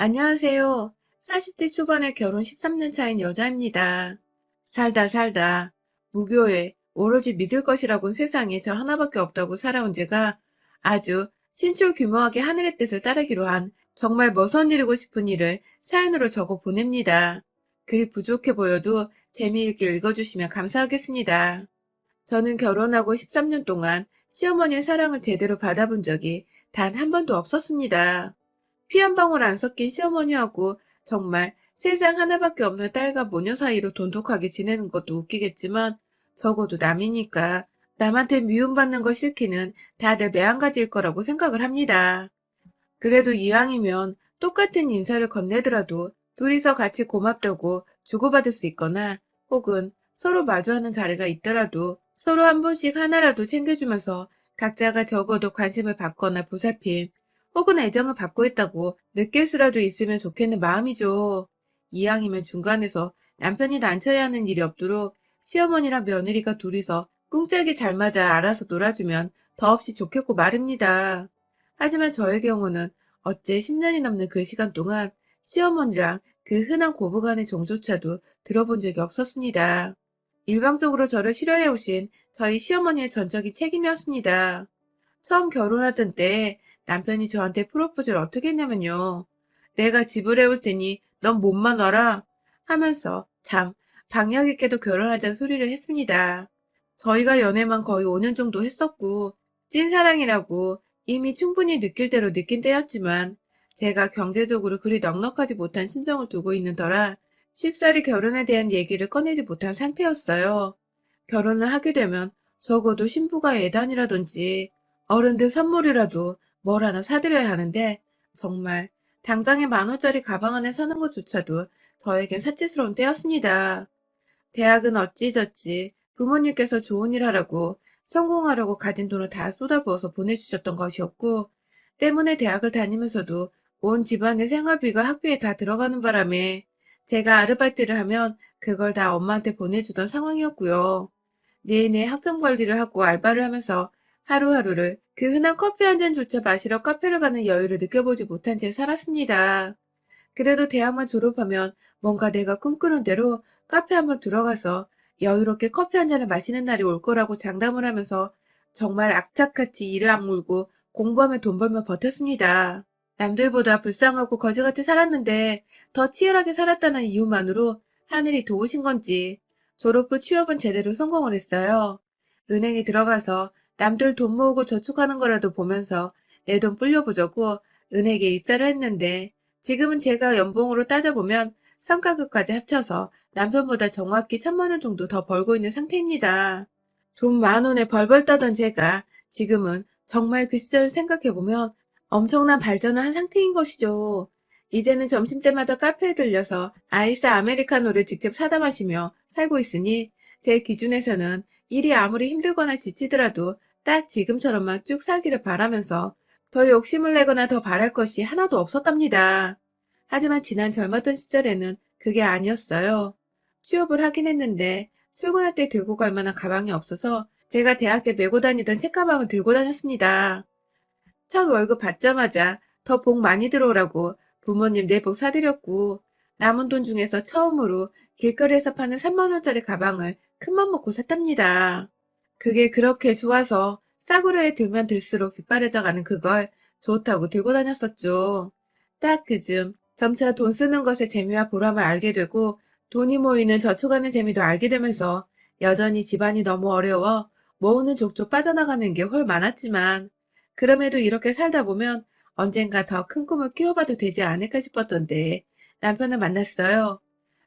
안녕하세요. 40대 초반에 결혼 13년 차인 여자입니다. 살다 무교에 오로지 믿을 것이라곤 세상에 저 하나밖에 없다고 살아온 제가 아주 신철규명하게 하늘의 뜻을 따르기로 한 정말 머선이루고 싶은 일을 사연으로 적어 보냅니다. 글이 부족해 보여도 재미있게 읽어주시면 감사하겠습니다. 저는 결혼하고 13년 동안 시어머니의 사랑을 제대로 받아본 적이 단 한 번도 없었습니다. 피 한 방울 안 섞인 시어머니하고 정말 세상 하나밖에 없는 딸과 모녀 사이로 돈독하게 지내는 것도 웃기겠지만 적어도 남이니까 남한테 미움받는 거 싫기는 다들 매한가지일 거라고 생각을 합니다. 그래도 이왕이면 똑같은 인사를 건네더라도 둘이서 같이 고맙다고 주고받을 수 있거나 혹은 서로 마주하는 자리가 있더라도 서로 한 번씩 하나라도 챙겨주면서 각자가 적어도 관심을 받거나 보살핌 혹은 애정을 받고 있다고 느낄 수라도 있으면 좋겠는 마음이죠. 이왕이면 중간에서 남편이 난처해야 하는 일이 없도록 시어머니랑 며느리가 둘이서 꿍짝이 잘 맞아 알아서 놀아주면 더없이 좋겠고 말입니다. 하지만 저의 경우는 어째 10년이 넘는 그 시간 동안 시어머니랑 그 흔한 고부간의 정조차도 들어본 적이 없었습니다. 일방적으로 저를 싫어해오신 저희 시어머니의 전적인 책임이었습니다. 처음 결혼하던 때 남편이 저한테 프로포즈를 어떻게 했냐면요. 내가 집을 해올 테니 넌 몸만 와라 하면서 참 박력 있게도 결혼하자는 소리를 했습니다. 저희가 연애만 거의 5년 정도 했었고 찐사랑이라고 이미 충분히 느낄 대로 느낀 때였지만 제가 경제적으로 그리 넉넉하지 못한 친정을 두고 있는 터라 쉽사리 결혼에 대한 얘기를 꺼내지 못한 상태였어요. 결혼을 하게 되면 적어도 신부가 예단이라든지 어른들 선물이라도 뭘 하나 사드려야 하는데 정말 당장에 10,000원짜리 가방 안에 사는 것조차도 저에겐 사치스러운 때였습니다. 대학은 어찌저찌 부모님께서 좋은 일 하라고 성공하려고 가진 돈을 다 쏟아부어서 보내주셨던 것이었고 때문에 대학을 다니면서도 온 집안의 생활비가 학비에 다 들어가는 바람에 제가 아르바이트를 하면 그걸 다 엄마한테 보내주던 상황이었고요. 내내 학점 관리를 하고 알바를 하면서 하루하루를 그 흔한 커피 한 잔조차 마시러 카페를 가는 여유를 느껴보지 못한 채 살았습니다. 그래도 대학만 졸업하면 뭔가 내가 꿈꾸는 대로 카페 한번 들어가서 여유롭게 커피 한 잔을 마시는 날이 올 거라고 장담을 하면서 정말 악착같이 일을 악물고 공부하며 돈 벌며 버텼습니다. 남들보다 불쌍하고 거지같이 살았는데 더 치열하게 살았다는 이유만으로 하늘이 도우신 건지 졸업 후 취업은 제대로 성공을 했어요. 은행에 들어가서 남들 돈 모으고 저축하는 거라도 보면서 내 돈 불려보자고 은행에 입사를 했는데 지금은 제가 연봉으로 따져보면 성과급까지 합쳐서 남편보다 정확히 1,000만 원 정도 더 벌고 있는 상태입니다. 돈 10,000원에 벌벌 떠던 제가 지금은 정말 그 시절을 생각해보면 엄청난 발전을 한 상태인 것이죠. 이제는 점심때마다 카페에 들려서 아이스 아메리카노를 직접 사다 마시며 살고 있으니 제 기준에서는 일이 아무리 힘들거나 지치더라도 딱 지금처럼만 쭉 살기를 바라면서 더 욕심을 내거나 더 바랄 것이 하나도 없었답니다. 하지만 지난 젊었던 시절에는 그게 아니었어요. 취업을 하긴 했는데 출근할 때 들고 갈 만한 가방이 없어서 제가 대학 때 메고 다니던 책가방을 들고 다녔습니다. 첫 월급 받자마자 더 복 많이 들어오라고 부모님 내복 사드렸고 남은 돈 중에서 처음으로 길거리에서 파는 3만 원짜리 가방을 큰맘 먹고 샀답니다. 그게 그렇게 좋아서 싸구려에 들면 들수록 빗바래져 가는 그걸 좋다고 들고 다녔었죠. 딱 그즘 점차 돈 쓰는 것의 재미와 보람을 알게 되고 돈이 모이는 저축하는 재미도 알게 되면서 여전히 집안이 너무 어려워 모으는 족족 빠져나가는 게 훨 많았지만 그럼에도 이렇게 살다 보면 언젠가 더 큰 꿈을 키워봐도 되지 않을까 싶었던데 남편을 만났어요.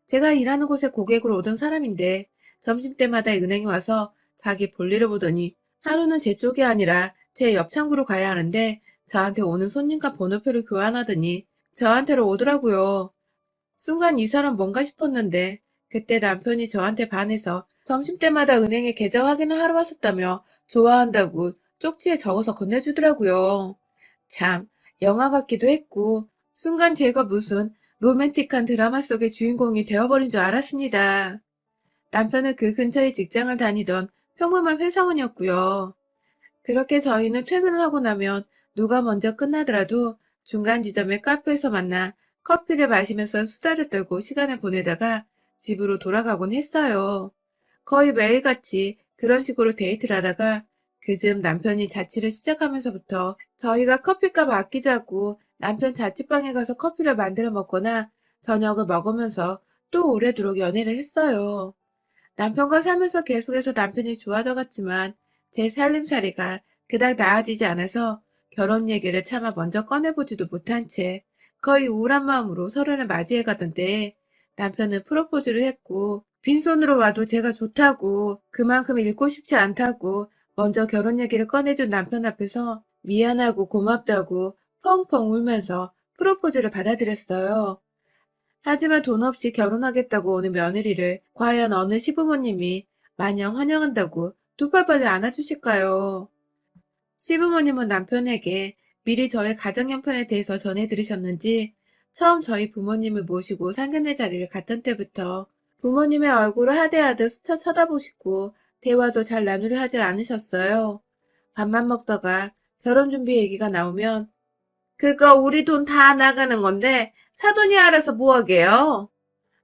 제가 일하는 곳에 고객으로 오던 사람인데 점심때마다 은행에 와서 자기 볼일을 보더니 하루는 제 쪽이 아니라 제 옆창구로 가야 하는데 저한테 오는 손님과 번호표를 교환하더니 저한테로 오더라고요. 순간 이 사람 뭔가 싶었는데 그때 남편이 저한테 반해서 점심때마다 은행에 계좌 확인을 하러 왔었다며 좋아한다고 쪽지에 적어서 건네주더라고요. 참 영화 같기도 했고 순간 제가 무슨 로맨틱한 드라마 속의 주인공이 되어버린 줄 알았습니다. 남편은 그 근처에 직장을 다니던 평범한 회사원이었고요. 그렇게 저희는 퇴근을 하고 나면 누가 먼저 끝나더라도 중간 지점의 카페에서 만나 커피를 마시면서 수다를 떨고 시간을 보내다가 집으로 돌아가곤 했어요. 거의 매일같이 그런 식으로 데이트를 하다가 그즘 남편이 자취를 시작하면서부터 저희가 커피값 아끼자고 남편 자취방에 가서 커피를 만들어 먹거나 저녁을 먹으면서 또 오래도록 연애를 했어요. 남편과 살면서 계속해서 남편이 좋아져갔지만 제 살림살이가 그닥 나아지지 않아서 결혼 얘기를 차마 먼저 꺼내보지도 못한 채 거의 우울한 마음으로 서로를 맞이해 가던데 남편은 프로포즈를 했고 빈손으로 와도 제가 좋다고 그만큼 잃고 싶지 않다고 먼저 결혼 얘기를 꺼내준 남편 앞에서 미안하고 고맙다고 펑펑 울면서 프로포즈를 받아들였어요. 하지만 돈 없이 결혼하겠다고 오는 며느리를 과연 어느 시부모님이 마냥 환영한다고 두 팔 벌려 안아주실까요? 시부모님은 남편에게 미리 저의 가정 형편에 대해서 전해 들으셨는지 처음 저희 부모님을 모시고 상견례 자리를 갔던 때부터 부모님의 얼굴을 하대하듯 스쳐 쳐다보시고 대화도 잘 나누려 하질 않으셨어요. 밥만 먹다가 결혼 준비 얘기가 나오면 그거 우리 돈 다 나가는 건데 사돈이 알아서 뭐하게요?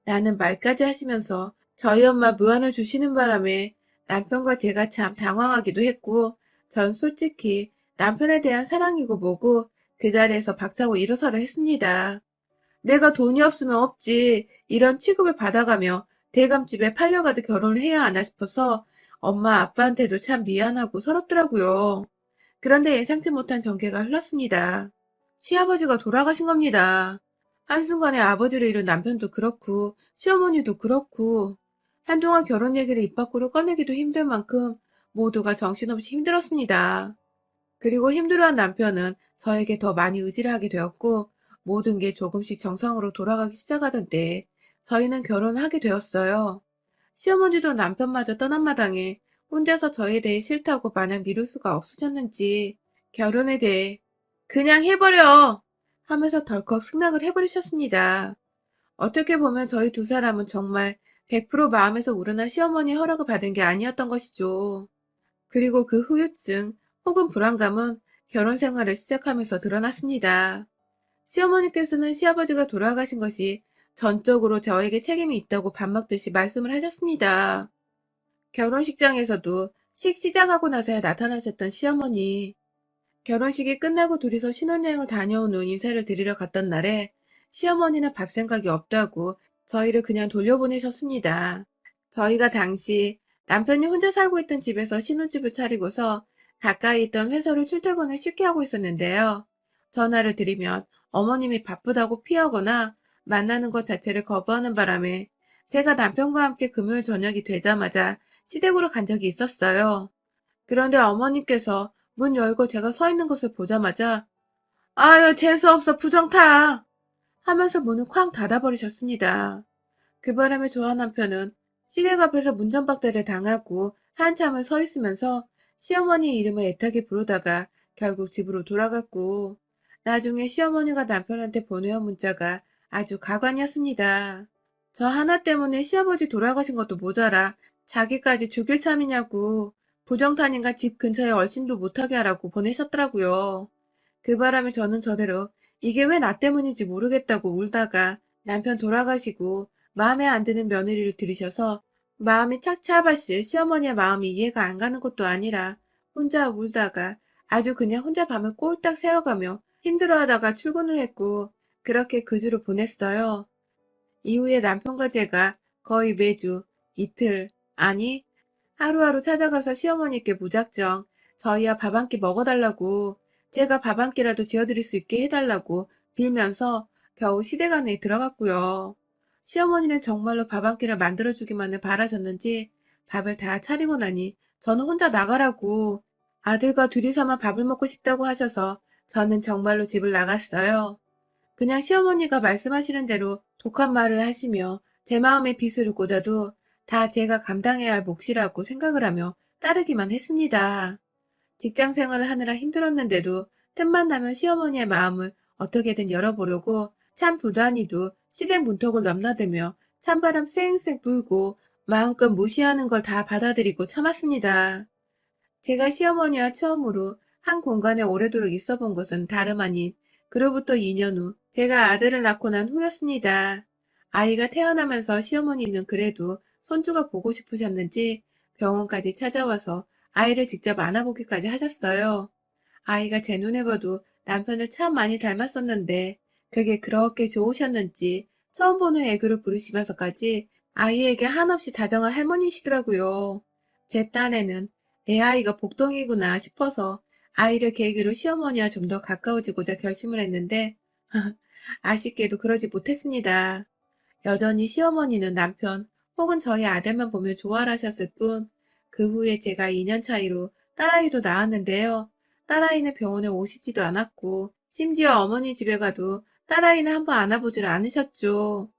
라는 말까지 하시면서 저희 엄마 무안을 주시는 바람에 남편과 제가 참 당황하기도 했고 전 솔직히 남편에 대한 사랑이고 뭐고 그 자리에서 박차고 일어서라 했습니다. 내가 돈이 없으면 없지 이런 취급을 받아가며 대감집에 팔려가듯 결혼을 해야 하나 싶어서 엄마 아빠한테도 참 미안하고 서럽더라고요. 그런데 예상치 못한 전개가 흘렀습니다. 시아버지가 돌아가신 겁니다. 한순간에 아버지를 잃은 남편도 그렇고 시어머니도 그렇고 한동안 결혼 얘기를 입 밖으로 꺼내기도 힘들 만큼 모두가 정신없이 힘들었습니다. 그리고 힘들어한 남편은 저에게 더 많이 의지를 하게 되었고 모든 게 조금씩 정상으로 돌아가기 시작하던 때 저희는 결혼을 하게 되었어요. 시어머니도 남편마저 떠난 마당에 혼자서 저에 대해 싫다고 마냥 미룰 수가 없으셨는지 결혼에 대해 그냥 해버려 하면서 덜컥 승낙을 해버리셨습니다. 어떻게 보면 저희 두 사람은 정말 100% 마음에서 우러난 시어머니의 허락을 받은 게 아니었던 것이죠. 그리고 그 후유증 혹은 불안감은 결혼 생활을 시작하면서 드러났습니다. 시어머니께서는 시아버지가 돌아가신 것이 전적으로 저에게 책임이 있다고 밥 먹듯이 말씀을 하셨습니다. 결혼식장에서도 시작하고 나서야 나타나셨던 시어머니. 결혼식이 끝나고 둘이서 신혼여행을 다녀온 후 인사를 드리러 갔던 날에 시어머니는 밥 생각이 없다고 저희를 그냥 돌려보내셨습니다. 저희가 당시 남편이 혼자 살고 있던 집에서 신혼집을 차리고서 가까이 있던 회사로 출퇴근을 쉽게 하고 있었는데요. 전화를 드리면 어머님이 바쁘다고 피하거나 만나는 것 자체를 거부하는 바람에 제가 남편과 함께 금요일 저녁이 되자마자 시댁으로 간 적이 있었어요. 그런데 어머님께서 문 열고 제가 서 있는 것을 보자마자 아유 재수없어 부정타 하면서 문을 쾅 닫아버리셨습니다. 그 바람에 저와 남편은 시댁 앞에서 문전박대를 당하고 한참을 서 있으면서 시어머니 이름을 애타게 부르다가 결국 집으로 돌아갔고 나중에 시어머니가 남편한테 보내온 문자가 아주 가관이었습니다. 저 하나 때문에 시아버지 돌아가신 것도 모자라 자기까지 죽일 참이냐고 부정탄인가 집 근처에 얼씬도 못하게 하라고 보내셨더라고요. 그 바람에 저는 저대로 이게 왜 나 때문인지 모르겠다고 울다가 남편 돌아가시고 마음에 안 드는 며느리를 들이셔서 마음이 착잡하실 시어머니의 마음이 이해가 안 가는 것도 아니라 혼자 울다가 아주 그냥 혼자 밤을 꼴딱 새워가며 힘들어하다가 출근을 했고 그렇게 그 주를 보냈어요. 이후에 남편과 제가 거의 매주 이틀, 아니 하루하루 찾아가서 시어머니께 무작정 저희와 밥 한 끼 먹어달라고 제가 밥 한 끼라도 지어드릴 수 있게 해달라고 빌면서 겨우 시댁 안에 들어갔고요. 시어머니는 정말로 밥 한 끼를 만들어주기만을 바라셨는지 밥을 다 차리고 나니 저는 혼자 나가라고 아들과 둘이서만 밥을 먹고 싶다고 하셔서 저는 정말로 집을 나갔어요. 그냥 시어머니가 말씀하시는 대로 독한 말을 하시며 제 마음에 비수를 꽂아도 다 제가 감당해야 할 몫이라고 생각을 하며 따르기만 했습니다. 직장 생활을 하느라 힘들었는데도 틈만 나면 시어머니의 마음을 어떻게든 열어보려고 참 부단히도 시댁 문턱을 넘나들며 찬바람 쌩쌩 불고 마음껏 무시하는 걸 다 받아들이고 참았습니다. 제가 시어머니와 처음으로 한 공간에 오래도록 있어 본 것은 다름 아닌 그로부터 2년 후 제가 아들을 낳고 난 후였습니다. 아이가 태어나면서 시어머니는 그래도 손주가 보고 싶으셨는지 병원까지 찾아와서 아이를 직접 안아보기까지 하셨어요. 아이가 제 눈에 봐도 남편을 참 많이 닮았었는데 그게 그렇게 좋으셨는지 처음 보는 애교를 부르시면서까지 아이에게 한없이 다정한 할머니시더라고요. 제 딴에는 내 아이가 복덩이구나 싶어서 아이를 계기로 시어머니와 좀 더 가까워지고자 결심을 했는데 아쉽게도 그러지 못했습니다. 여전히 시어머니는 남편 혹은 저희 아들만 보면 좋아라 하셨을 뿐, 그 후에 제가 2년 차이로 딸아이도 낳았는데요. 딸아이는 병원에 오시지도 않았고, 심지어 어머니 집에 가도 딸아이는 한번 안아보지를 않으셨죠.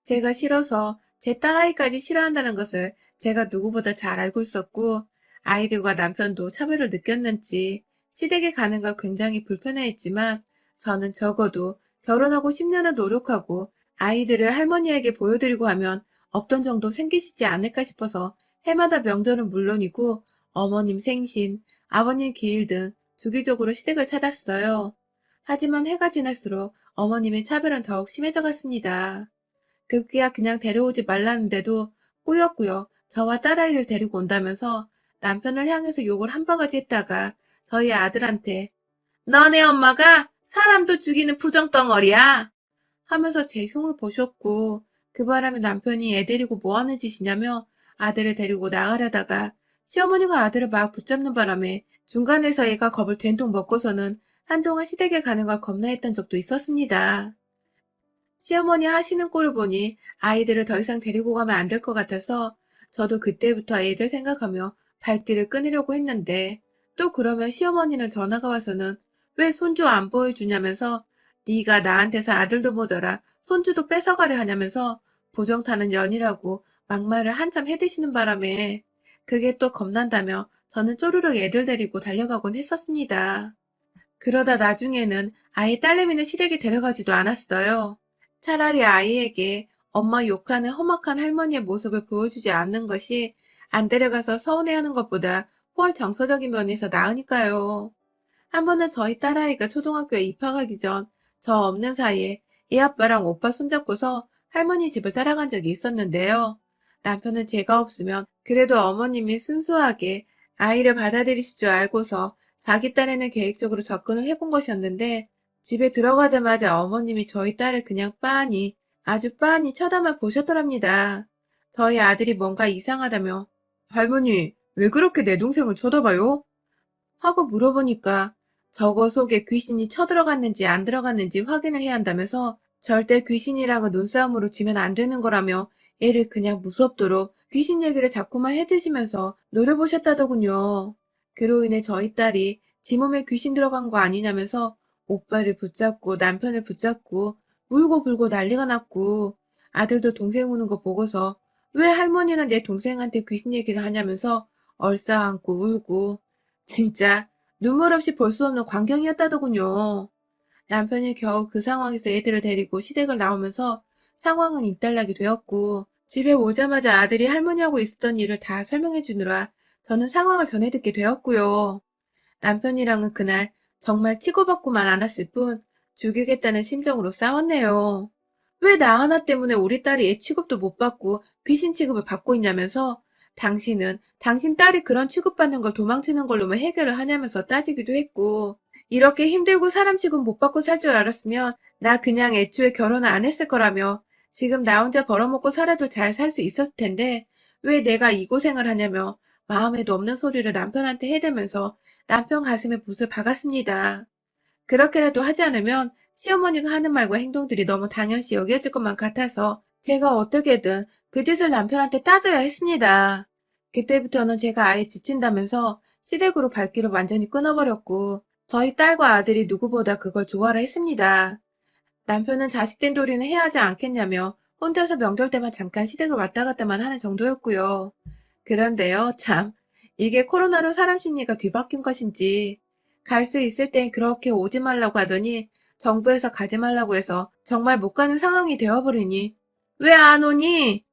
제가 싫어서 제 딸아이까지 싫어한다는 것을 제가 누구보다 잘 알고 있었고, 아이들과 남편도 차별을 느꼈는지 시댁에 가는 걸 굉장히 불편해했지만, 저는 적어도 결혼하고 10년을 노력하고 아이들을 할머니에게 보여드리고 하면 없던 정도 생기시지 않을까 싶어서 해마다 명절은 물론이고 어머님 생신, 아버님 기일 등 주기적으로 시댁을 찾았어요. 하지만 해가 지날수록 어머님의 차별은 더욱 심해져 갔습니다. 급기야 그냥 데려오지 말라는데도 꾸역꾸역 저와 딸아이를 데리고 온다면서 남편을 향해서 욕을 한 바가지 했다가 저희 아들한테 너네 엄마가 사람도 죽이는 부정덩어리야 하면서 제 흉을 보셨고, 그 바람에 남편이 애 데리고 뭐 하는 짓이냐며 아들을 데리고 나가려다가 시어머니가 아들을 막 붙잡는 바람에 중간에서 애가 겁을 된통 먹고서는 한동안 시댁에 가는 걸 겁나했던 적도 있었습니다. 시어머니 하시는 꼴을 보니 아이들을 더 이상 데리고 가면 안 될 것 같아서 저도 그때부터 애들 생각하며 발길을 끊으려고 했는데, 또 그러면 시어머니는 전화가 와서는 왜 손주 안 보여주냐면서 네가 나한테서 아들도 모자라 손주도 뺏어가려 하냐면서 부정 타는 년이라고 막말을 한참 해대시는 바람에 그게 또 겁난다며 저는 쪼르륵 애들 데리고 달려가곤 했었습니다. 그러다 나중에는 아예 딸내미는 시댁에 데려가지도 않았어요. 차라리 아이에게 엄마 욕하는 험악한 할머니의 모습을 보여주지 않는 것이 안 데려가서 서운해하는 것보다 훨 정서적인 면에서 나으니까요. 한 번은 저희 딸아이가 초등학교에 입학하기 전 저 없는 사이에 애 아빠랑 오빠 손잡고서 할머니 집을 따라간 적이 있었는데요. 남편은 제가 없으면 그래도 어머님이 순수하게 아이를 받아들이실 줄 알고서 자기 딴에는 계획적으로 접근을 해본 것이었는데, 집에 들어가자마자 어머님이 저희 딸을 그냥 빤히, 아주 빤히 쳐다만 보셨더랍니다. 저희 아들이 뭔가 이상하다며 할머니, 왜 그렇게 내 동생을 쳐다봐요? 하고 물어보니까 저거 속에 귀신이 쳐들어갔는지 안 들어갔는지 확인을 해야 한다면서 절대 귀신이랑은 눈싸움으로 지면 안 되는 거라며 애를 그냥 무섭도록 귀신 얘기를 자꾸만 해드시면서 노려보셨다더군요. 그로 인해 저희 딸이 지 몸에 귀신 들어간 거 아니냐면서 오빠를 붙잡고 남편을 붙잡고 울고 불고 난리가 났고, 아들도 동생 우는 거 보고서 왜 할머니는 내 동생한테 귀신 얘기를 하냐면서 얼싸안고 울고, 진짜 눈물 없이 볼 수 없는 광경이었다더군요. 남편이 겨우 그 상황에서 애들을 데리고 시댁을 나오면서 상황은 일단락이 되었고, 집에 오자마자 아들이 할머니하고 있었던 일을 다 설명해 주느라 저는 상황을 전해 듣게 되었고요. 남편이랑은 그날 정말 치고받고만 않았을 뿐 죽이겠다는 심정으로 싸웠네요. 왜 나 하나 때문에 우리 딸이 애 취급도 못 받고 귀신 취급을 받고 있냐면서 당신은 당신 딸이 그런 취급받는 걸 도망치는 걸로만 해결을 하냐면서 따지기도 했고, 이렇게 힘들고 사람 취급 못 받고 살 줄 알았으면 나 그냥 애초에 결혼을 안 했을 거라며 지금 나 혼자 벌어먹고 살아도 잘 살 수 있었을 텐데 왜 내가 이 고생을 하냐며 마음에도 없는 소리를 남편한테 해대면서 남편 가슴에 붓을 박았습니다. 그렇게라도 하지 않으면 시어머니가 하는 말과 행동들이 너무 당연시 여겨질 것만 같아서 제가 어떻게든 그 짓을 남편한테 따져야 했습니다. 그때부터는 제가 아예 지친다면서 시댁으로 발길을 완전히 끊어버렸고, 저희 딸과 아들이 누구보다 그걸 좋아라 했습니다. 남편은 자식된 도리는 해야 하지 않겠냐며 혼자서 명절 때만 잠깐 시댁을 왔다 갔다만 하는 정도였고요. 그런데요, 참, 이게 코로나로 사람 심리가 뒤바뀐 것인지 갈 수 있을 땐 그렇게 오지 말라고 하더니 정부에서 가지 말라고 해서 정말 못 가는 상황이 되어버리니 왜 안 오니?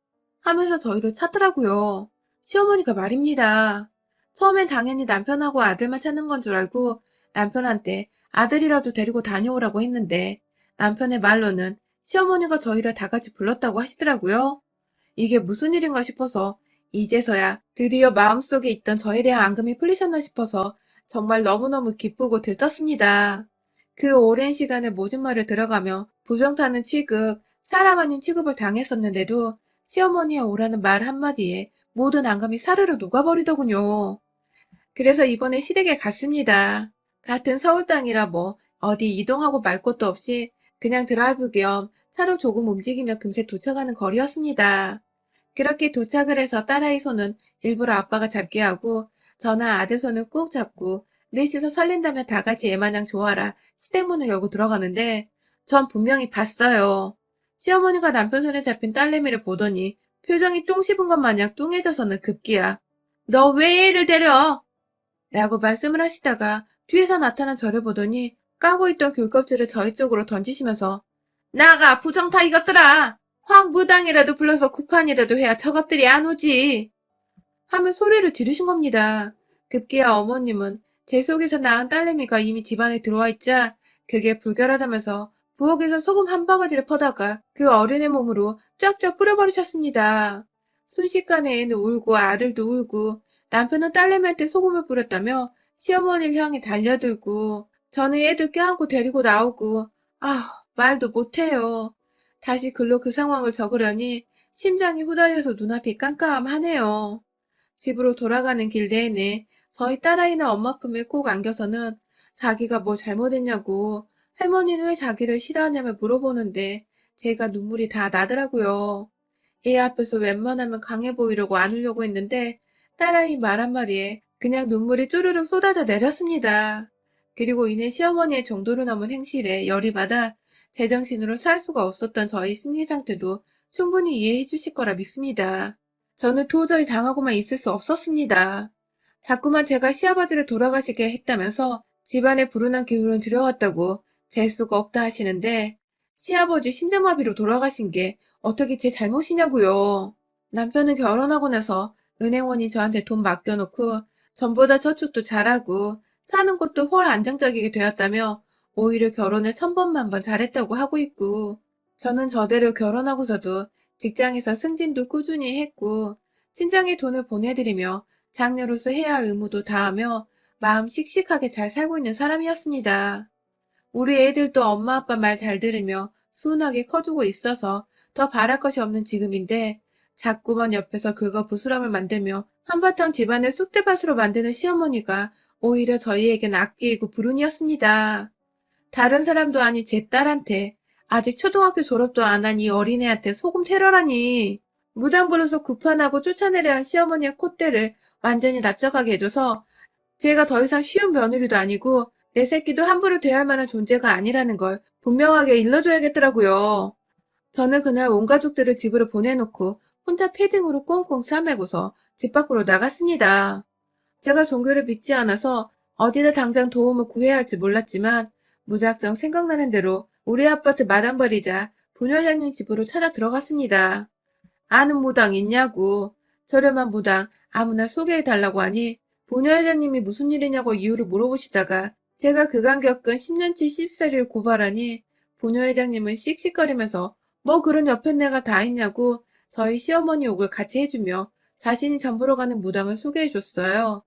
하면서 저희를 찾더라고요. 시어머니가 말입니다. 처음엔 당연히 남편하고 아들만 찾는 건 줄 알고 남편한테 아들이라도 데리고 다녀오라고 했는데 남편의 말로는 시어머니가 저희를 다 같이 불렀다고 하시더라고요. 이게 무슨 일인가 싶어서 이제서야 드디어 마음속에 있던 저에 대한 앙금이 풀리셨나 싶어서 정말 너무너무 기쁘고 들떴습니다. 그 오랜 시간에 모진 말을 들어가며 부정타는 취급, 사람 아닌 취급을 당했었는데도 시어머니의 오라는 말 한마디에 모든 앙금이 사르르 녹아버리더군요. 그래서 이번에 시댁에 갔습니다. 같은 서울 땅이라 뭐 어디 이동하고 말 것도 없이 그냥 드라이브 겸 차로 조금 움직이며 금세 도착하는 거리였습니다. 그렇게 도착을 해서 딸아이 손은 일부러 아빠가 잡게 하고 저는 아들 손을 꾹 잡고 넷이서 설렌다며 다 같이 애마냥 좋아라 시댁문을 열고 들어가는데 전 분명히 봤어요. 시어머니가 남편 손에 잡힌 딸내미를 보더니 표정이 똥 씹은 것 마냥 뚱해져서는 급기야 너 왜 애를 데려? 라고 말씀을 하시다가 뒤에서 나타난 저를 보더니 까고 있던 귤껍질을 저희 쪽으로 던지시면서 나가 부정타 이것들아! 황무당이라도 불러서 국판이라도 해야 저것들이 안 오지! 하며 소리를 지르신 겁니다. 급기야 어머님은 제 속에서 낳은 딸내미가 이미 집안에 들어와 있자 그게 불결하다면서 부엌에서 소금 한 바가지를 퍼다가 그 어린애 몸으로 쫙쫙 뿌려버리셨습니다. 순식간에 애는 울고 아들도 울고 남편은 딸내미한테 소금을 뿌렸다며 시어머니를 향해 달려들고 저는 애들 껴안고 데리고 나오고 말도 못해요. 다시 글로 그 상황을 적으려니 심장이 후달려서 눈앞이 깜깜하네요. 집으로 돌아가는 길 내내 저희 딸아이는 엄마 품에 꼭 안겨서는 자기가 뭐 잘못했냐고 할머니는 왜 자기를 싫어하냐며 물어보는데 제가 눈물이 다 나더라고요. 애 앞에서 웬만하면 강해 보이려고 안으려고 했는데 딸아이 말 한마디에 그냥 눈물이 쭈르륵 쏟아져 내렸습니다. 그리고 이내 시어머니의 정도로 넘은 행실에 열이 받아 제정신으로 살 수가 없었던 저희 심리 상태도 충분히 이해해 주실 거라 믿습니다. 저는 도저히 당하고만 있을 수 없었습니다. 자꾸만 제가 시아버지를 돌아가시게 했다면서 집안에 불운한 기운을 들여왔다고 잴 수가 없다 하시는데 시아버지 심장마비로 돌아가신 게 어떻게 제 잘못이냐고요. 남편은 결혼하고 나서 은행원이 저한테 돈 맡겨놓고 전보다 저축도 잘하고 사는 것도 훨 안정적이게 되었다며 오히려 결혼을 천번만번 잘했다고 하고 있고 저는 저대로 결혼하고서도 직장에서 승진도 꾸준히 했고 친정에 돈을 보내드리며 장녀로서 해야 할 의무도 다하며 마음 씩씩하게 잘 살고 있는 사람이었습니다. 우리 애들도 엄마 아빠 말 잘 들으며 순하게 커주고 있어서 더 바랄 것이 없는 지금인데 자꾸만 옆에서 긁어 부스럼을 만들며 한바탕 집안을 쑥대밭으로 만드는 시어머니가 오히려 저희에겐 악귀이고 불운이었습니다. 다른 사람도 아니 제 딸한테 아직 초등학교 졸업도 안 한 이 어린애한테 소금 테러라니. 무당 불러서 구판하고 쫓아내려 한 시어머니의 콧대를 완전히 납작하게 해줘서 제가 더 이상 쉬운 며느리도 아니고 내 새끼도 함부로 대할 만한 존재가 아니라는 걸 분명하게 일러줘야겠더라고요. 저는 그날 온 가족들을 집으로 보내놓고 혼자 패딩으로 꽁꽁 싸매고서 집 밖으로 나갔습니다. 제가 종교를 믿지 않아서 어디다 당장 도움을 구해야 할지 몰랐지만 무작정 생각나는 대로 우리 아파트 마당 버리자 부녀회장님 집으로 찾아 들어갔습니다. 아는 무당 있냐고 저렴한 무당 아무나 소개해달라고 하니 부녀회장님이 무슨 일이냐고 이유를 물어보시다가 제가 그간 겪은 10년치 씹사리를 고발하니 부녀회장님은 씩씩거리면서 뭐 그런 옆에 내가 다 있냐고 저희 시어머니 욕을 같이 해주며 자신이 전보러 가는 무당을 소개해줬어요.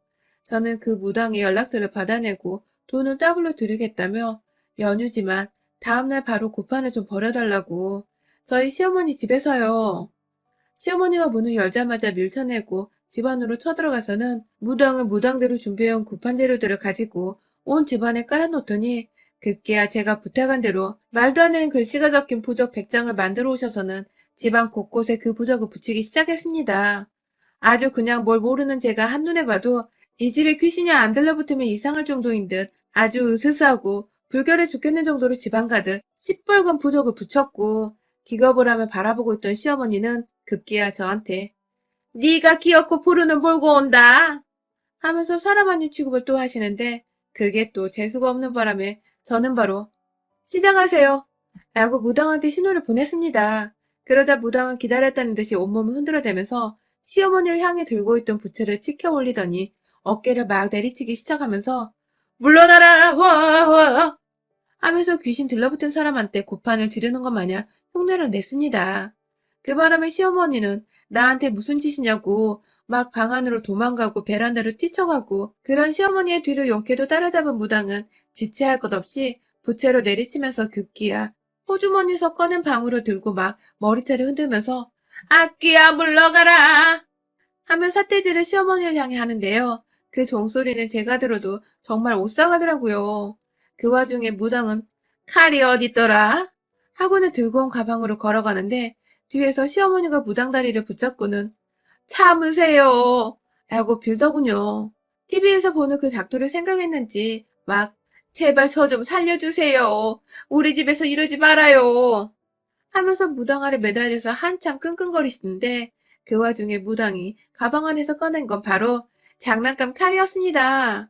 저는 그 무당의 연락처를 받아내고 돈을 더블로 드리겠다며 연휴지만 다음날 바로 고판을 좀 버려달라고 저희 시어머니 집에서요. 시어머니가 문을 열자마자 밀쳐내고 집 안으로 쳐들어가서는 무당은 무당대로 준비해온 구판 재료들을 가지고 온 집안에 깔아놓더니 급기야 제가 부탁한 대로 말도 안 되는 글씨가 적힌 부적 100장을 만들어 오셔서는 집안 곳곳에 그 부적을 붙이기 시작했습니다. 아주 그냥 뭘 모르는 제가 한눈에 봐도 이 집에 귀신이 안 들러붙으면 이상할 정도인 듯 아주 으스스하고 불결해 죽겠는 정도로 집안 가득 시뻘건 부적을 붙였고 기겁을 하며 바라보고 있던 시어머니는 급기야 저한테 네가 기어코 부르는 몰고 온다 하면서 사람 아닌 취급을 또 하시는데 그게 또 재수가 없는 바람에 저는 바로 시장하세요 라고 무당한테 신호를 보냈습니다. 그러자 무당은 기다렸다는 듯이 온몸을 흔들어대면서 시어머니를 향해 들고 있던 부채를 치켜 올리더니 어깨를 막 내리치기 시작하면서 물러나라! 와! 하면서 귀신 들러붙은 사람한테 고판을 지르는 것 마냥 흉내를 냈습니다. 그 바람에 시어머니는 나한테 무슨 짓이냐고 막 방 안으로 도망가고 베란다로 뛰쳐가고, 그런 시어머니의 뒤를 용케도 따라잡은 무당은 지체할 것 없이 부채로 내리치면서 급기야 호주머니에서 꺼낸 방울을 들고 막 머리채를 흔들면서 악기야 물러가라 하며 삿대질을 시어머니를 향해 하는데요. 그 종소리는 제가 들어도 정말 오싹하더라고요. 그 와중에 무당은 칼이 어딨더라 하고는 들고 온 가방으로 걸어가는데, 뒤에서 시어머니가 무당 다리를 붙잡고는 참으세요 라고 빌더군요. TV에서 보는 그 작두를 생각했는지 막 제발 저 좀 살려주세요. 우리 집에서 이러지 말아요 하면서 무당 아래 매달려서 한참 끙끙거리시는데, 그 와중에 무당이 가방 안에서 꺼낸 건 바로 장난감 칼이었습니다.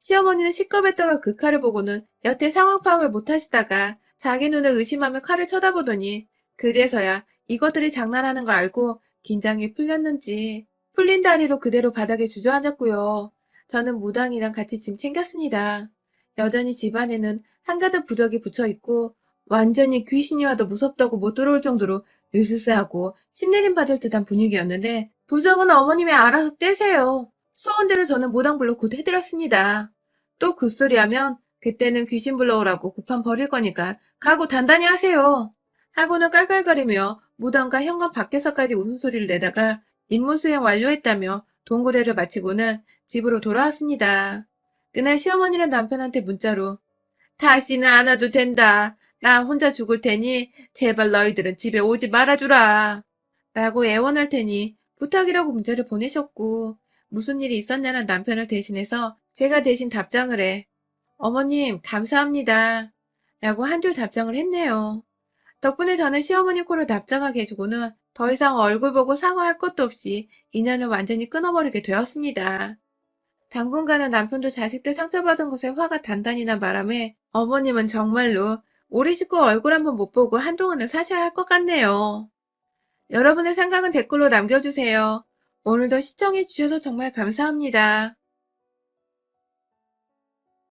시어머니는 시겁했다가 그 칼을 보고는 여태 상황 파악을 못하시다가 자기 눈을 의심하며 칼을 쳐다보더니 그제서야 이것들이 장난하는 걸 알고 긴장이 풀렸는지 풀린 다리로 그대로 바닥에 주저앉았고요. 저는 무당이랑 같이 짐 챙겼습니다. 여전히 집안에는 한가득 부적이 붙어있고 완전히 귀신이 와도 무섭다고 못 들어올 정도로 으스스하고 신내림 받을 듯한 분위기였는데, 부적은 어머님이 알아서 떼세요. 소원대로 저는 무당불로 곧 해드렸습니다. 또 그 소리 하면 그때는 귀신 불러오라고 고판 버릴 거니까 각오 단단히 하세요 하고는 깔깔거리며 무당과 현관 밖에서까지 웃음소리를 내다가 임무 수행 완료했다며 동고래를 마치고는 집으로 돌아왔습니다. 그날 시어머니는 남편한테 문자로 다시는 안 와도 된다. 나 혼자 죽을 테니 제발 너희들은 집에 오지 말아주라 라고 애원할 테니 부탁이라고 문자를 보내셨고, 무슨 일이 있었냐는 남편을 대신해서 제가 대신 답장을 해 어머님 감사합니다 라고 한 줄 답장을 했네요. 덕분에 저는 시어머니 콜을 답장하게 해주고는 더 이상 얼굴 보고 사과할 것도 없이 인연을 완전히 끊어버리게 되었습니다. 당분간은 남편도 자식들 상처받은 것에 화가 단단히 난 바람에 어머님은 정말로 우리 식구 얼굴 한번 못 보고 한동안은 사셔야 할 것 같네요. 여러분의 생각은 댓글로 남겨주세요. 오늘도 시청해주셔서 정말 감사합니다.